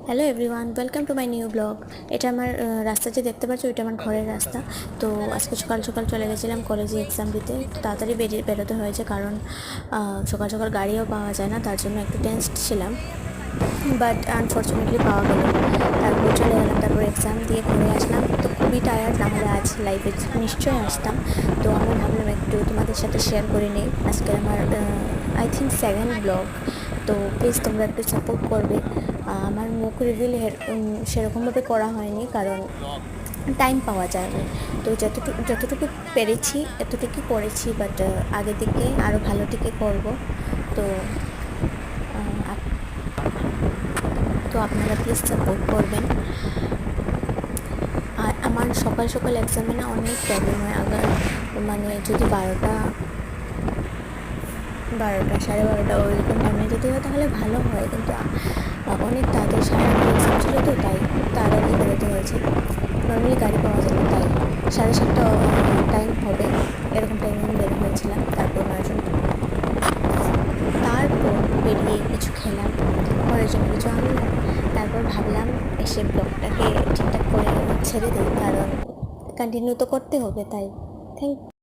Hello everyone, welcome to my new blog. এটা আমার রাস্তা যে দেখতে পাচ্ছ, এটা আমার ঘরের রাস্তা। তো আজকে সকাল সকাল চলে গেছিলাম কলেজে এক্সাম দিতে। তাড়াতাড়ি বেরোতে হয়েছে, কারণ সকাল সকাল গাড়িও পাওয়া যায় না, তার জন্য একটু টেনসড ছিলাম। বাট আনফর্চুনেটলি পাওয়া গেল। তারপর চলে গেলাম, তারপর এক্সাম দিয়ে ঘরে আসলাম। তো খুবই টায়ার্ড, নাহলে আজ লাইফে নিশ্চয়ই আসতাম। তো আমি ভাবলাম একটু তোমাদের সাথে শেয়ার করে নিই আজকে আমার আই থিঙ্ক সেকেন্ড ব্লগ। তো প্লিজ তোমরা একটু সাপোর্ট করবে। আমার মুখ রিভিল সেরকমভাবে করা হয়নি, কারণ টাইম পাওয়া যায়নি। তো যতটুকু পেরেছি এতটুকুই করেছি, বাট আগের দিকে আরও ভালো দিকে করব। তো তো আপনারা প্লিজ সাপোর্ট করবেন। আর আমার সকাল সকাল এক্সামে না অনেক প্রবলেম হয়। আবার মানে যদি 12টা 12টা 12:30 ওইরকম টাইমে যদি হয় তাহলে ভালো হয়, কিন্তু অনেক তাড়াতাড়ি সারাদিন এক্সাম ছিল, তো তাই তাড়াতাড়ি বেরোতে হয়েছে। নর্মালি গাড়ি পাওয়া যায় না, তাই 7:30 টাইম হবে এরকম টাইমে আমি বের হয়েছিলাম। তারপর 9জন, তারপর বেরিয়ে কিছু খেলাম, ঘরের জন্য কিছু আনলাম। তারপর ভাবলাম এসে ব্লগটাকে ঠিকঠাক করে ছেড়ে দিই, কারণ কন্টিনিউ তো করতে হবে। তাই থ্যাংক